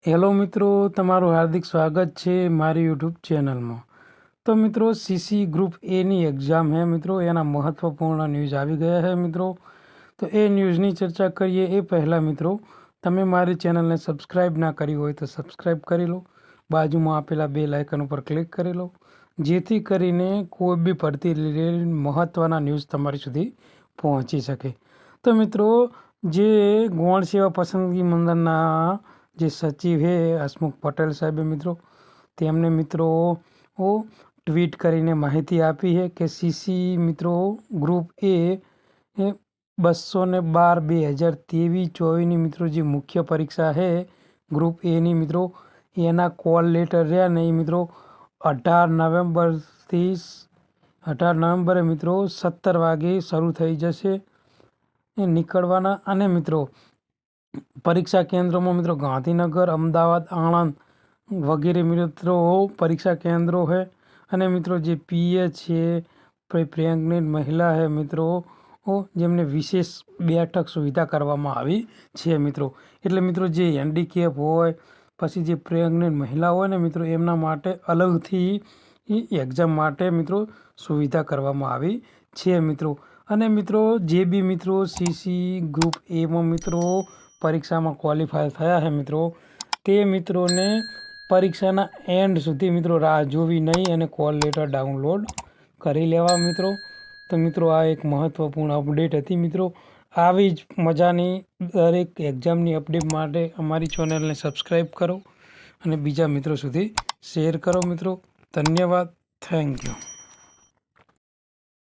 Hello મિત્રો, તમારું હાર્દિક સ્વાગત છે મારી યુટ્યુબ ચેનલમાં। તો મિત્રો, સીસી ગ્રુપ એની એક્ઝામ है મિત્રો, એના મહત્વપૂર્ણ ન્યૂઝ આવી ગયા છે મિત્રો। તો એ ન્યૂઝની ચર્ચા કરીએ એ પહેલાં મિત્રો, તમે મારી ચેનલને સબસ્ક્રાઈબ ના કરી હોય તો સબસ્ક્રાઈબ કરી લો, બાજુમાં આપેલા બે લાઇકન ઉપર ક્લિક કરી લો, જેથી કરીને કોઈ બી ભરતી રિલેટેડ મહત્ત્વના ન્યૂઝ તમારી સુધી પહોંચી શકે। તો મિત્રો, જે ગૌણ સેવા પસંદગી મંડળના જે સચિવ છે હસમુખ પટેલ સાહેબે મિત્રો, તેમણે મિત્રો ટ્વીટ કરીને માહિતી આપી છે કે સીસી મિત્રો ગ્રુપ એ 212/2023-24ની મિત્રો જે મુખ્ય પરીક્ષા છે ગ્રુપ એની મિત્રો, એના કોલ લેટર રહ્યા ને એ મિત્રો 18 નવેમ્બરે મિત્રો 17 વાગે શરૂ થઈ જશે એ નીકળવાના। અને મિત્રો, પરીક્ષા કેન્દ્રોમાં મિત્રો ગાંધીનગર, અમદાવાદ, આણંદ વગેરે મિત્રો પરીક્ષા કેન્દ્રો છે। અને મિત્રો જે પીએચ છે, પ્રેગ્નેન્ટ મહિલા છે મિત્રો, જેમને વિશેષ બેઠક સુવિધા કરવામાં આવી છે મિત્રો। એટલે મિત્રો જે હેન્ડીકેપ હોય, પછી જે પ્રેગ્નેન્ટ મહિલા હોય ને મિત્રો, એમના માટે અલગથી એક્ઝામ માટે મિત્રો સુવિધા કરવામાં આવી છે મિત્રો। અને મિત્રો, જે બી મિત્રો સીસી ગ્રુપ એમાં મિત્રો પરીક્ષામાં ક્વોલિફાય થયા છે મિત્રો, તે મિત્રોને પરીક્ષાના એન્ડ સુધી મિત્રો રાહ જોવી નહીં અને કોલ લેટર ડાઉનલોડ કરી લેવા મિત્રો। તો મિત્રો, આ એક મહત્ત્વપૂર્ણ અપડેટ હતી મિત્રો। આવી જ મજાની દરેક એક્ઝામની અપડેટ માટે અમારી ચેનલને સબસ્ક્રાઈબ કરો અને બીજા મિત્રો સુધી શેર કરો મિત્રો। ધન્યવાદ, થેન્ક યુ।